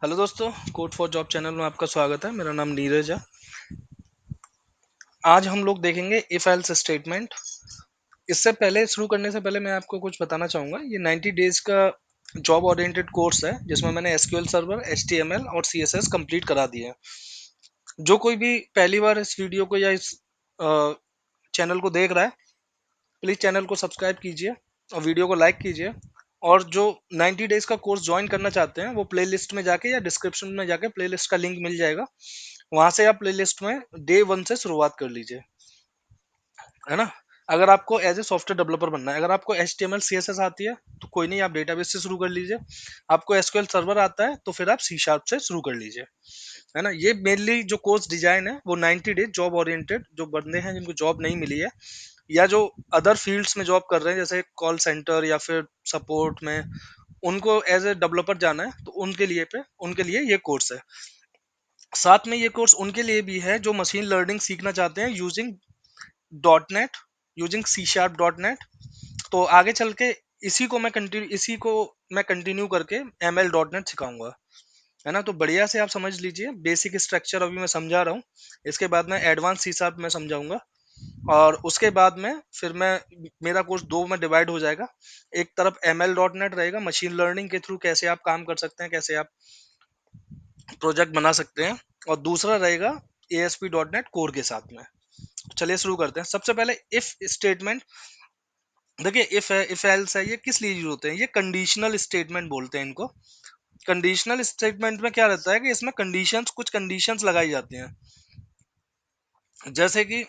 Hello दोस्तों, code for job channel में आपका स्वागत है। मेरा नाम नीरज है। आज हम लोग देखेंगे इफ एल्स स्टेटमेंट। इससे पहले शुरू करने से पहले मैं आपको कुछ बताना चाहूँगा। ये 90 डेज का जॉब ओरिएंटेड कोर्स है जिसमें मैंने एसक्यूएल सर्वर, एचटीएमएल और सीएसएस कंप्लीट करा दिए हैं। जो कोई भी पहली बार इस वीडियो को या इस चैनल को देख रहा है, प्लीज़ चैनल को सब्सक्राइब कीजिए और वीडियो को लाइक कीजिए। और जो 90 डेज का कोर्स ज्वाइन करना चाहते हैं वो प्लेलिस्ट में जाके या डिस्क्रिप्शन में जाके प्लेलिस्ट का लिंक मिल जाएगा। वहां से आप प्लेलिस्ट में डे 1 से शुरुआत कर लीजिए, है ना। अगर आपको एज ए सॉफ्टवेयर डेवलपर बनना है, अगर आपको H T M L C S S आती है तो कोई नहीं, आप डेटाबेस से शुरू कर लीजिए। आपको एसक्यूएल सर्वर आता है तो फिर आप सी शार्प से शुरू कर लीजिए, है ना। ये मेनली जो कोर्स डिजाइन है वो 90 डेज जॉब ओरिएंटेड, जो बंदे हैं जिनको जॉब नहीं मिली है या जो अदर फील्ड्स में जॉब कर रहे हैं जैसे कॉल सेंटर या फिर सपोर्ट में, उनको एज ए डेवलपर जाना है तो उनके लिए ये कोर्स है। साथ में ये कोर्स उनके लिए भी है जो मशीन लर्निंग सीखना चाहते हैं using dot net, using C sharp dot net. तो आगे चल के इसी को मैं कंटिन्यू करके एम एल डॉट नेट सिखाऊंगा, है ना। तो बढ़िया से आप समझ लीजिए, बेसिक स्ट्रक्चर अभी मैं समझा रहा हूँ। इसके बाद में एडवांस सी शार्प में समझाऊंगा और उसके बाद में फिर मैं मेरा कोर्स दो में डिवाइड हो जाएगा। एक तरफ एम एल डॉट नेट रहेगा, मशीन लर्निंग के थ्रू कैसे आप काम कर सकते हैं, कैसे आप प्रोजेक्ट बना सकते हैं। और दूसरा रहेगा A S P dot net core के साथ में। चलिए शुरू करते हैं। सबसे पहले इफ स्टेटमेंट। देखिए, इफ है, इफ एल्स है, ये किस लिए यूज होते हैं? ये कंडीशनल स्टेटमेंट बोलते हैं इनको। कंडीशनल स्टेटमेंट में क्या रहता है कि इसमें कुछ कंडीशंस लगाई जाती हैं। जैसे कि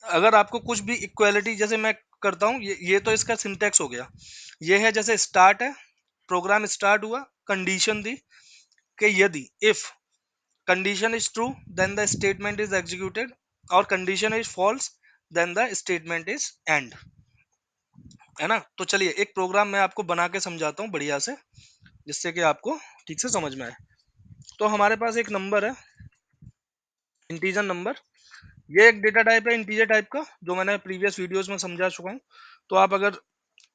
अगर आपको कुछ भी इक्वालिटी, जैसे मैं करता हूँ, ये तो इसका सिंटेक्स हो गया। ये है जैसे स्टार्ट है, प्रोग्राम स्टार्ट हुआ, कंडीशन दी कि यदि if condition is true then the statement is executed, और condition is false then the statement is end, है ना। तो चलिए एक प्रोग्राम मैं आपको बना के समझाता हूँ बढ़िया से, जिससे कि आपको ठीक से समझ में आए। तो हमारे पास एक नंबर है, इंटीजर नंबर। ये एक डेटा टाइप है इंटीजर टाइप का, जो मैंने प्रीवियस वीडियोस में समझा चुका हूँ। तो आप अगर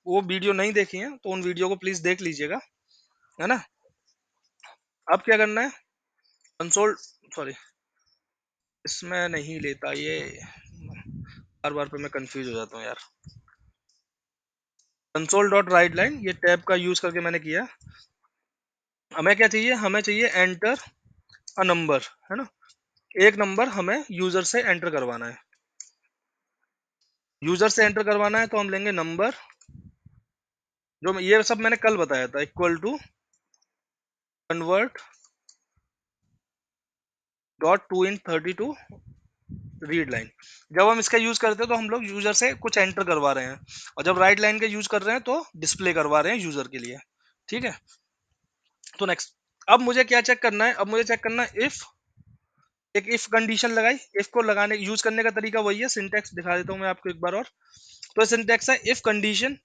वो वीडियो नहीं देखी है तो उन वीडियो को प्लीज देख लीजिएगा, है ना। अब क्या करना है, कंसोल, सॉरी, इसमें नहीं लेता ये, बार बार पे मैं कंफ्यूज हो जाता हूँ यार। कंसोल डॉट राइट लाइन, ये टैब का यूज करके मैंने किया। हमें क्या चाहिए, हमें चाहिए एंटर अ नंबर, है ना। एक नंबर हमें यूजर से एंटर करवाना है। यूजर से एंटर करवाना है तो हम लेंगे नंबर, जो ये सब मैंने कल बताया था, equal to convert dot to int 32 read line. जब हम इसका यूज करते हैं तो हम लोग यूजर से कुछ एंटर करवा रहे हैं, और जब राइट लाइन का यूज कर रहे हैं तो डिस्प्ले करवा रहे हैं यूजर के लिए। ठीक है, तो नेक्स्ट। अब मुझे क्या चेक करना है, अब मुझे चेक करना है इफ, एक इफ कंडीशन लगाई। इफ को लगाने यूज करने का तरीका वही है, सिंटेक्स दिखा देता हूँ मैं आपको एक बार और। तो सिंटेक्स है इफ कंडीशन,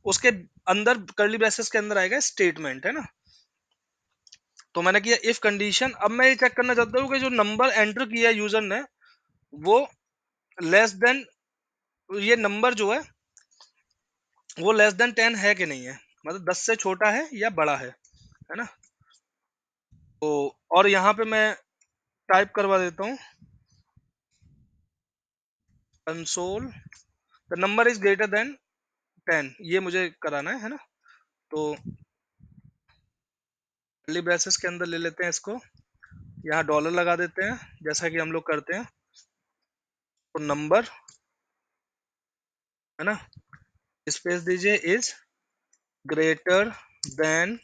उसके अंदर कर्ली ब्रेसेस के अंदर आएगा स्टेटमेंट, है ना। तो मैंने किया इफ कंडीशन। अब मैं ये चेक करना चाहता हूँ कि जो नंबर एंटर किया यूजर ने वो लेस देन, ये नंबर जो है वो लेस देन 10 है कि नहीं है, मतलब 10 से छोटा है या बड़ा है ना। तो और यहाँ पे मैं टाइप करवा देता हूँ console the number is greater then 10, ये मुझे कराना है ना। तो कर्ली ब्रेसेस के अंदर ले लेते हैं इसको, यहाँ डॉलर लगा देते हैं जैसा कि हम लोग करते हैं। तो नंबर, है ना, स्पेस दीजिए, इज ग्रेटर देन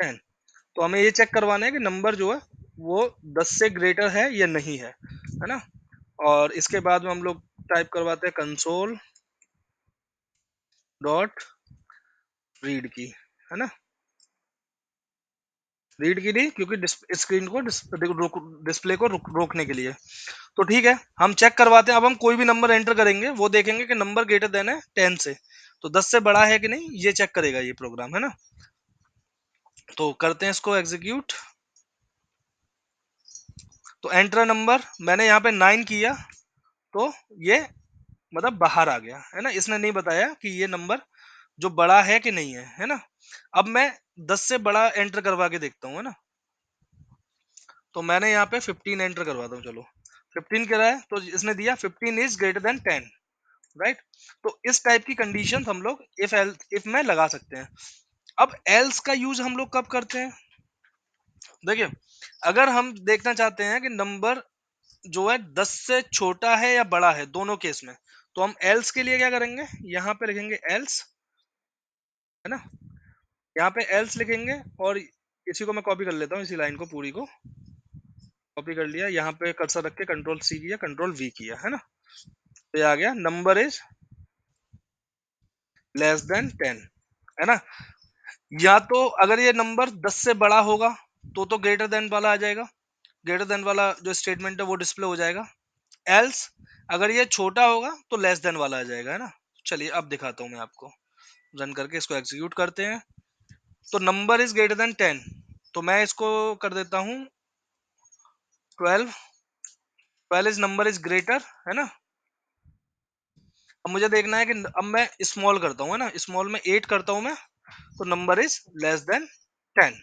10। तो हमें ये चेक करवाना है कि नंबर जो है वो 10 से ग्रेटर है या नहीं है ना। और इसके बाद में हम लोग टाइप करवाते हैं कंसोल डॉट रीड की, है ना। रीड की नहीं, क्योंकि स्क्रीन को डिस्प्ले को रोकने के लिए। तो ठीक है, हम चेक करवाते हैं। अब हम कोई भी नंबर एंटर करेंगे, वो देखेंगे कि नंबर ग्रेटर देन है 10 से, तो 10 से बड़ा है कि नहीं, ये चेक करेगा ये प्रोग्राम, है ना। तो करते हैं इसको एग्जीक्यूट। तो एंटर नंबर, मैंने यहाँ पे 9 किया तो ये मतलब बाहर आ गया, है ना। इसने नहीं बताया कि ये नंबर जो बड़ा है कि नहीं है ना? अब मैं 10 से बड़ा एंटर करवा के देखता हूँ, है ना? तो मैंने यहाँ पे 15 एंटर करवाता हूँ, चलो। 15 क्या है? तो इसने दिया 15 इज ग्रेटर देन 10, राइट? तो इस टाइप की कंडीशन हम लोग इफ में लगा सकते हैं। अब एल्स का यूज हम लोग कब करते हैं? देखिए, अगर हम देखना चाहते हैं कि नंबर जो है 10 से छोटा है या बड़ा है, दोनों केस में, तो हम एल्स के लिए क्या करेंगे? यहाँ पे लिखेंगे एल्स, है ना? यहाँ पे एल्स लिखेंगे और इसी को मैं कॉपी कर लेता हूँ, इसी लाइन को पूरी को कॉपी कर लिया, यहाँ पे कर्सर रख के कंट्रोल सी किया, कंट्रोल वी किया, है ना? तो ये आ गया नंबर इज लेस देन 10, है ना? या तो अगर ये नंबर 10 से बड़ा होगा तो ग्रेटर देन वाला आ जाएगा, ग्रेटर देन वाला जो स्टेटमेंट है वो डिस्प्ले हो जाएगा। एल्स अगर ये छोटा होगा तो लेस देन वाला आ जाएगा, है ना? चलिए अब दिखाता हूँ मैं आपको, रन करके इसको एग्जीक्यूट करते हैं। तो नंबर इज ग्रेटर देन 10, तो मैं इसको कर देता हूँ 12। 12 इज नंबर इज ग्रेटर, है ना? अब मुझे देखना है कि अब मैं स्मॉल करता हूँ, है ना? स्मॉल में 8 करता हूँ मैं, तो नंबर इज लेस देन 10।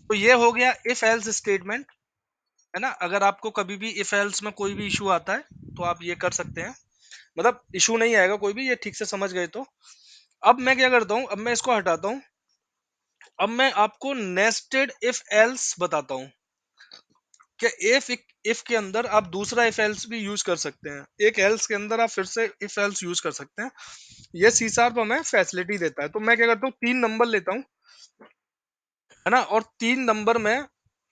तो ये हो गया इफ एल्स स्टेटमेंट, है ना? अगर आपको कभी भी इफ एल्स में कोई भी इशू आता है तो आप ये कर सकते हैं, मतलब इशू नहीं आएगा कोई भी, ये ठीक से समझ गए तो। अब मैं क्या करता हूँ, अब मैं इसको हटाता हूँ। अब मैं आपको नेस्टेड इफ एल्स बताता हूँ कि इफ के अंदर आप दूसरा इफ एल्स भी यूज कर सकते हैं, एक एल्स के अंदर आप फिर से इफ एल्स यूज कर सकते हैं। ये सी शार्प हमें फैसिलिटी देता है। तो मैं क्या करता हूँ, 3 नंबर लेता हूँ, है ना? और 3 नंबर में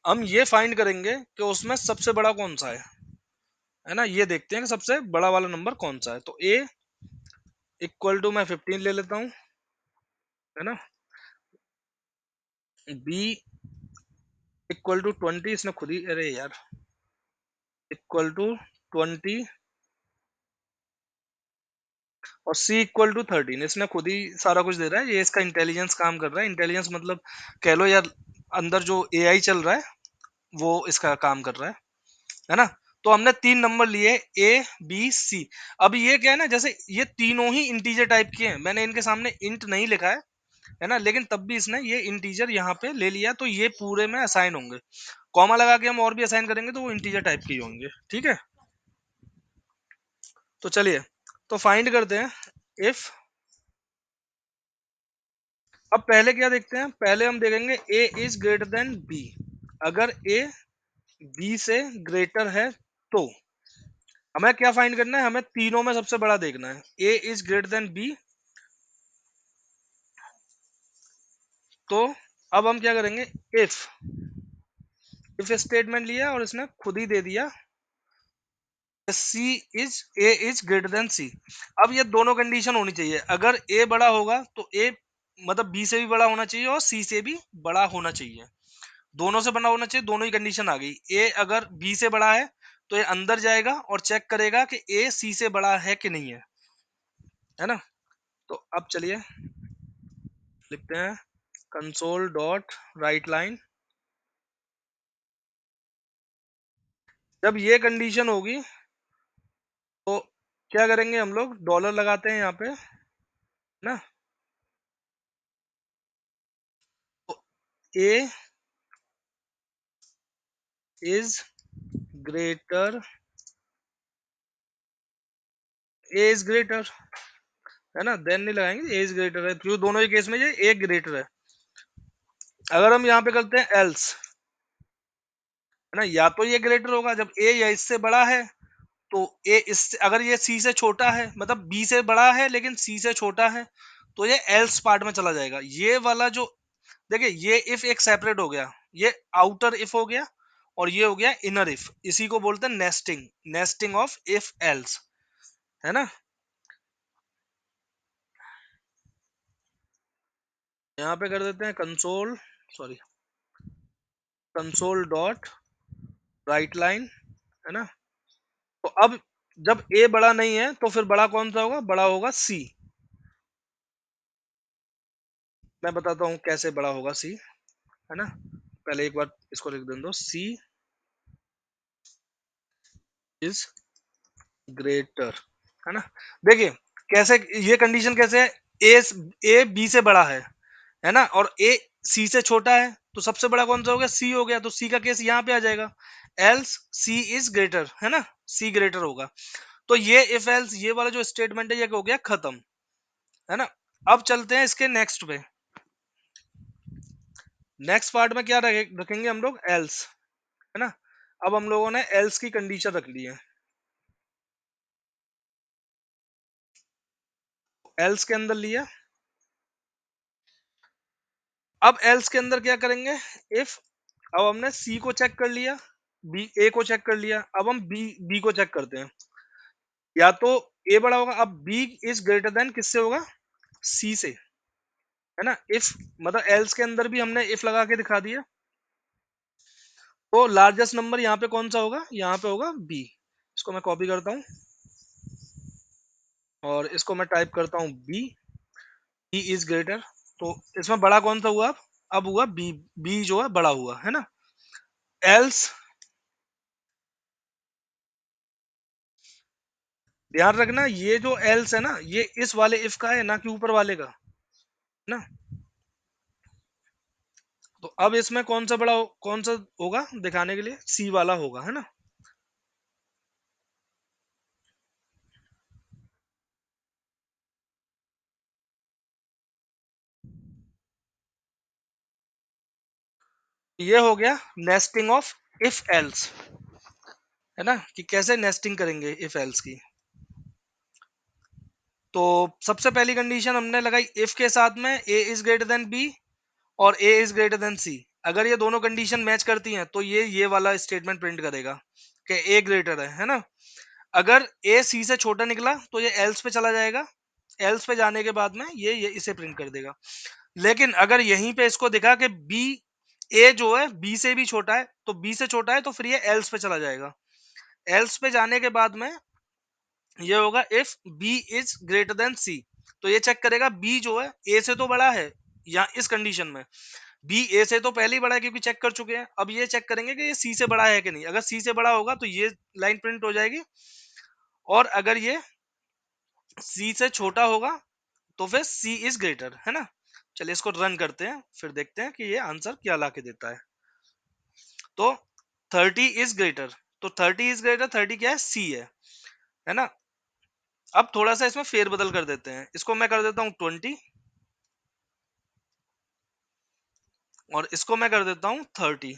हम ये फाइंड करेंगे कि उसमें सबसे बड़ा कौन सा है ना? ये देखते हैं कि सबसे बड़ा वाला नंबर कौन सा है। तो ए इक्वल टू मैं 15 ले लेता हूँ, है ना? बी इक्वल टू 20, इसने खुद ही, अरे यार, इक्वल टू 20, और सी इक्वल टू 13, इसने खुद ही सारा कुछ दे रहा है। ये इसका इंटेलिजेंस काम कर रहा है। इंटेलिजेंस मतलब कह लो यार, अंदर जो एआई चल रहा है वो इसका काम कर रहा है ना? तो हमने 3 नंबर लिए, ए बी सी। अब ये क्या है ना, जैसे ये तीनों ही इंटीजर टाइप के हैं, मैंने इनके सामने इंट नहीं लिखा है ना? लेकिन तब भी इसने ये इंटीजर यहाँ पे ले लिया, तो ये पूरे में असाइन होंगे। कॉमा लगा के हम और भी असाइन करेंगे तो वो इंटीजर टाइप के ही होंगे, ठीक है? तो चलिए, तो फाइंड करते हैं इफ। अब पहले क्या देखते हैं, पहले हम देखेंगे ए इज ग्रेटर देन बी। अगर ए बी से ग्रेटर है तो हमें क्या फाइंड करना है, हमें तीनों में सबसे बड़ा देखना है। ए इज ग्रेटर देन बी, तो अब हम क्या करेंगे, इफ इफ स्टेटमेंट लिया और इसने खुद ही दे दिया C is A is greater than C. अब ये दोनों कंडीशन होनी चाहिए। अगर ए बड़ा होगा तो ए मतलब बी से भी बड़ा होना चाहिए और सी से भी बड़ा होना चाहिए, दोनों से बड़ा होना चाहिए। दोनों ही कंडीशन आ गई। ए अगर बी से बड़ा है तो ये अंदर जाएगा और चेक करेगा कि ए सी से बड़ा है कि नहीं है ना? तो अब चलिए लिखते हैं कंसोल डॉट राइट लाइन। जब ये कंडीशन होगी तो क्या करेंगे, हम लोग डॉलर लगाते हैं यहाँ पे ना। तो A is greater, A is greater, है ना? देन नहीं लगाएंगे, ए इज ग्रेटर है क्यों, दोनों ही केस में ये ए ग्रेटर है। अगर हम यहाँ पे करते हैं एल्स, है ना, या तो ये ग्रेटर होगा जब ए या इससे बड़ा है, तो ए इससे, अगर ये सी से छोटा है, मतलब बी से बड़ा है लेकिन सी से छोटा है, तो ये एल्स पार्ट में चला जाएगा। ये वाला जो, देखिए ये इफ एक सेपरेट हो गया, ये आउटर इफ हो गया, और ये हो गया इनर इफ। इसी को बोलते हैं nesting, nesting of if else, है ना? यहाँ पे कर देते हैं console, sorry, console dot right line, है ना? तो अब जब ए बड़ा नहीं है तो फिर बड़ा कौन सा होगा, बड़ा होगा सी। मैं बताता हूँ कैसे बड़ा होगा सी, है ना? पहले एक बार इसको लिख दें, दो सी इज ग्रेटर, है ना? देखिए कैसे, ये कंडीशन कैसे है, ए ए बी से बड़ा है ना, और ए सी से छोटा है, तो सबसे बड़ा कौन सा हो गया, सी हो गया, तो सी का केस यहाँ पे आ जाएगा, एल्स सी इज ग्रेटर, है ना, सी ग्रेटर होगा। तो ये इफ एल्स ये वाला जो स्टेटमेंट है ये हो गया खत्म, है ना। अब चलते हैं इसके नेक्स्ट पे। नेक्स्ट पार्ट में क्या रखेंगे हम लोग, एल्स, है ना। अब हम लोगों ने एल्स की कंडीशन रख ली है। एल्स के अंदर लिया। अब एल्स के अंदर क्या करेंगे, इफ, अब हमने सी को चेक कर लिया, बी ए को चेक कर लिया, अब हम बी बी को चेक करते हैं। या तो ए बड़ा होगा, अब बी इज ग्रेटर देन किससे होगा, सी से, है ना। इफ मतलब एल्स के अंदर भी हमने इफ लगा के दिखा दिया, तो लार्जेस्ट नंबर यहाँ पे कौन सा होगा, यहाँ पे होगा बी। इसको मैं कॉपी करता हूँ और इसको मैं टाइप करता हूँ बी, बी इज ग्रेटर। तो इसमें बड़ा कौन सा हुआ, अब हुआ बी, बी जो है बड़ा हुआ, है ना। एल्स, ध्यान रखना ये जो एल्स है ना, ये इस वाले इफ का है, ना कि ऊपर वाले का, है ना। तो अब इसमें कौन सा बड़ा कौन सा होगा दिखाने के लिए, सी वाला होगा, है ना। ये हो गया नेस्टिंग ऑफ इफ एल्स, है ना, कि कैसे नेस्टिंग करेंगे इफ एल्स की। तो सबसे पहली कंडीशन हमने लगाई, इफ के साथ में ए इज ग्रेटर देन बी और ए इज ग्रेटर देन सी। अगर ये दोनों कंडीशन मैच करती हैं तो ये वाला स्टेटमेंट प्रिंट करेगा कि ए ग्रेटर है ना। अगर ए सी से छोटा निकला तो ये एल्स पे चला जाएगा, एल्स पे जाने के बाद में ये इसे प्रिंट कर देगा। लेकिन अगर यहीं पे इसको दिखा कि बी, ए जो है बी से भी छोटा है, तो बी से छोटा है तो फिर ये एल्स पे चला जाएगा। एल्स पे जाने के बाद में ये होगा if B is greater than C, तो ये चेक करेगा बी जो है ए से तो बड़ा है, या इस कंडीशन में बी ए से तो पहले ही बड़ा है क्योंकि चेक कर चुके हैं। अब ये चेक करेंगे कि ये सी से बड़ा है कि नहीं, अगर सी से बड़ा होगा तो ये लाइन प्रिंट हो जाएगी, और अगर ये सी से छोटा होगा तो फिर सी इज ग्रेटर, है ना। चलिए इसको रन करते हैं, फिर देखते हैं कि ये आंसर क्या ला के देता है। तो 30 इज ग्रेटर, तो 30 इज ग्रेटर, 30 क्या है, सी है ना। अब थोड़ा सा इसमें फेरबदल कर देते हैं, इसको मैं कर देता हूँ 20 और इसको मैं कर देता हूँ 30।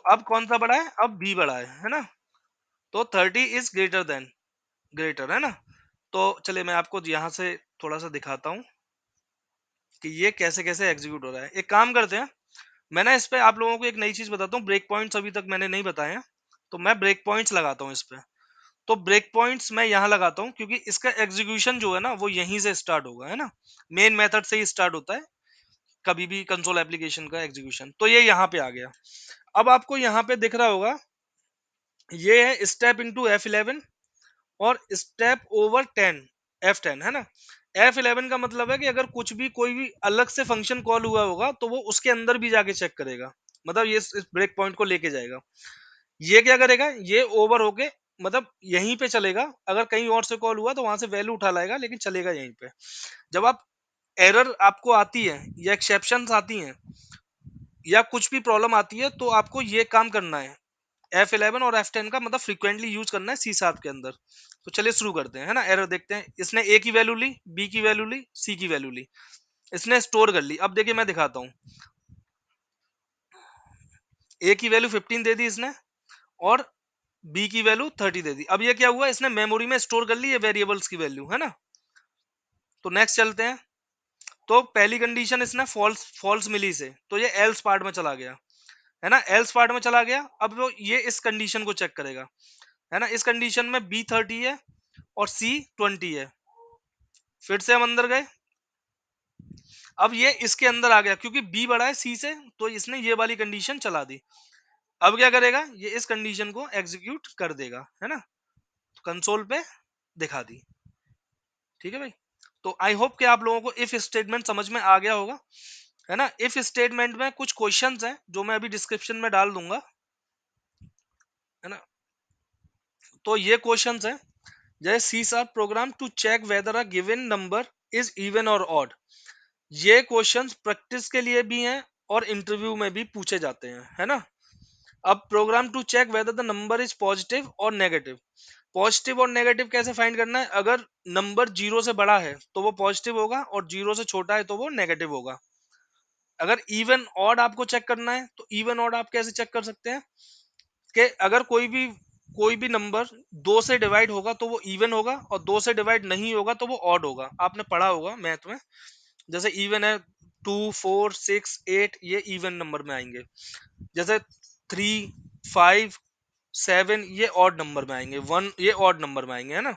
अब कौन सा बड़ा है, अब बी बड़ा है ना। तो 30 इज ग्रेटर देन, ग्रेटर, है ना। तो चलिए मैं आपको यहाँ से थोड़ा सा दिखाता हूँ कि ये कैसे कैसे एग्जीक्यूट हो रहा है। एक काम करते हैं, मैं ना इस पे आप लोगों को एक नई चीज बताता हूँ, ब्रेक पॉइंट्स अभी तक मैंने नहीं बताए हैं, तो मैं ब्रेक पॉइंट्स लगाता हूँ इस पे। तो ब्रेक पॉइंट्स मैं यहाँ लगाता हूँ क्योंकि इसका एग्जीक्यूशन जो है ना वो यहीं से स्टार्ट होगा, है ना। मेन मेथड से ही स्टार्ट होता है कभी भी कंसोल एप्लीकेशन का एग्जीक्यूशन। तो ये यहाँ पे आ गया। अब आपको यहाँ पे दिख रहा होगा ये है स्टेप इनटू F11 और स्टेप ओवर 10, F10, है ना। F11 का मतलब है कि अगर कुछ भी कोई भी अलग से फंक्शन कॉल हुआ होगा तो वो उसके अंदर भी जाके चेक करेगा, मतलब ये इस ब्रेक पॉइंट को लेके जाएगा। ये क्या करेगा, ये ओवर होके मतलब यहीं पे चलेगा, अगर कहीं और से कॉल हुआ तो वहां से वैल्यू उठा लाएगा, लेकिन चलेगा यहीं पे। जब आप एरर आपको आती है या एक्सेप्शंस आती हैं या कुछ भी प्रॉब्लम आती है तो आपको ये काम करना है, F11 और F10 का मतलब फ्रीक्वेंटली यूज करना है सी शार्प के अंदर। तो चलिए शुरू करते हैं, है ना। एरर देखते हैं, इसने ए की वैल्यू ली, बी की वैल्यू ली, सी की वैल्यू ली, इसने स्टोर कर ली। अब देखिए मैं दिखाता हूँ, ए की वैल्यू 15 दे दी इसने और बी की वैल्यू 30 दे दी। अब ये क्या हुआ, इसने मेमोरी में स्टोर कर ली ये वेरिएबल्स की वैल्यू, है ना। तो नेक्स्ट चलते हैं। तो पहली कंडीशन इसने फॉल्स फॉल्स मिली से, तो ये एल्स पार्ट में चला गया, है ना। एल्स पार्ट में चला गया, अब वो ये इस कंडीशन को चेक करेगा, है ना। इस कंडीशन में बी 30 है और सी 20 है। फिर से हम अंदर गए, अब ये इसके अंदर आ गया क्योंकि बी बड़ा है सी से, तो इसने ये वाली कंडीशन चला दी। अब क्या करेगा, ये इस कंडीशन को एग्जीक्यूट कर देगा, है ना। तो कंसोल पे दिखा दी। ठीक है भाई। तो आई होप कि आप लोगों को इफ स्टेटमेंट समझ में आ गया होगा, है ना। इफ स्टेटमेंट में कुछ क्वेश्चंस हैं जो मैं अभी डिस्क्रिप्शन में डाल दूंगा, है ना। तो ये क्वेश्चंस हैं जैसे C sharp program to check whether a given number is even और ऑड। ये क्वेश्चंस प्रैक्टिस के लिए भी हैं और इंटरव्यू में भी पूछे जाते हैं, है ना। अब program to check whether the number is positive और नेगेटिव। पॉजिटिव और नेगेटिव कैसे फाइंड करना है? अगर नंबर जीरो से बड़ा है तो वो पॉजिटिव होगा, और जीरो से छोटा है तो वो नेगेटिव होगा। अगर इवन ऑड आपको चेक करना है तो इवन ऑड आप कैसे चेक कर सकते हैं कि अगर कोई भी नंबर दो से डिवाइड होगा तो वो इवन होगा, और दो से डिवाइड नहीं होगा तो वो ऑड होगा। आपने पढ़ा होगा मैथ में, जैसे इवन है 2 4 6 8, ये इवन नंबर में आएंगे। जैसे 3 5 7 ये ऑड नंबर में आएंगे, 1 ये ऑड नंबर में आएंगे, है ना।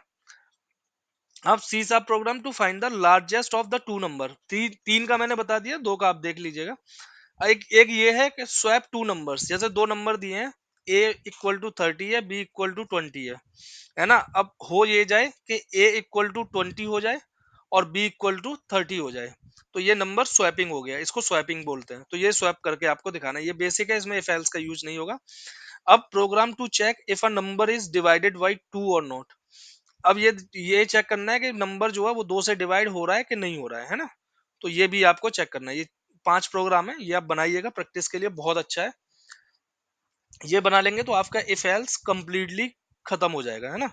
अब सी सा program to find the largest of the two number. तीन का मैंने बता दिया, दो का आप देख लीजिएगा। एक एक ये है कि स्वैप टू नंबर्स। जैसे दो नंबर दिए हैं, ए इक्वल टू 30 है, बी इक्वल टू 20 है ना। अब हो ये जाए कि ए इक्वल टू 20 हो जाए और बी इक्वल टू 30 हो जाए, तो ये नंबर स्वैपिंग हो गया, इसको स्वैपिंग बोलते हैं। तो ये स्वैप करके आपको दिखाना है, ये बेसिक है, इसमें इफ एल्स का यूज नहीं होगा। अब program to check if a number is divided by two और नॉट। अब ये चेक करना है कि नंबर जो है वो दो से डिवाइड हो रहा है कि नहीं हो रहा है ना। तो ये भी आपको चेक करना है। ये 5 प्रोग्राम है, ये आप बनाइएगा प्रैक्टिस के लिए, बहुत अच्छा है। ये बना लेंगे तो आपका इफ एल्स कंप्लीटली खत्म हो जाएगा, है ना।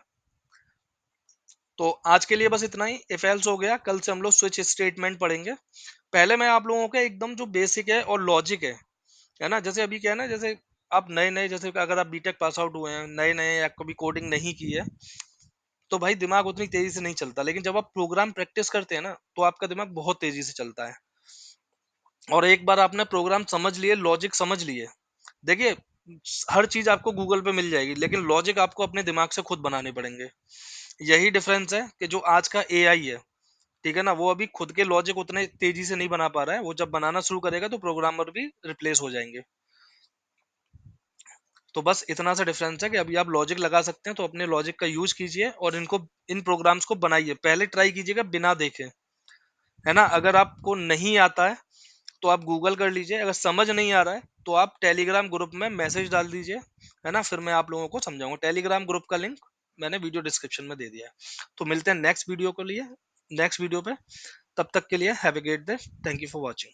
तो आज के लिए बस इतना ही। इफ एल्स हो गया, कल से हम लोग स्विच स्टेटमेंट पढ़ेंगे। पहले मैं आप लोगों के एकदम जो बेसिक है और लॉजिक है ना। जैसे अभी क्या है ना, जैसे आप नए नए, जैसे अगर आप बीटेक पास आउट हुए हैं, नए नए, या कभी कोडिंग नहीं की है, तो भाई दिमाग उतनी तेजी से नहीं चलता। लेकिन जब आप प्रोग्राम प्रैक्टिस करते हैं ना, तो आपका दिमाग बहुत तेजी से चलता है। और एक बार आपने प्रोग्राम समझ लिए, लॉजिक समझ लिए, देखिए हर चीज आपको गूगल पे मिल जाएगी, लेकिन लॉजिक आपको अपने दिमाग से खुद बनाने पड़ेंगे। यही डिफरेंस है कि जो आज का एआई है, ठीक है ना, वो अभी खुद के लॉजिक उतने तेजी से नहीं बना पा रहा है। वो जब बनाना शुरू करेगा तो प्रोग्रामर भी रिप्लेस हो जाएंगे। तो बस इतना सा डिफरेंस है कि अभी आप लॉजिक लगा सकते हैं, तो अपने लॉजिक का यूज कीजिए और इनको, इन प्रोग्राम्स को बनाइए। पहले ट्राई कीजिएगा बिना देखे, है ना। अगर आपको नहीं आता है तो आप गूगल कर लीजिए, अगर समझ नहीं आ रहा है तो आप टेलीग्राम ग्रुप में मैसेज डाल दीजिए, है ना। फिर मैं आप लोगों को समझाऊंगा। टेलीग्राम ग्रुप का लिंक मैंने वीडियो डिस्क्रिप्शन में दे दिया है। तो मिलते हैं नेक्स्ट वीडियो के लिए, नेक्स्ट वीडियो पे। तब तक के लिए have a great day. Thank you for watching.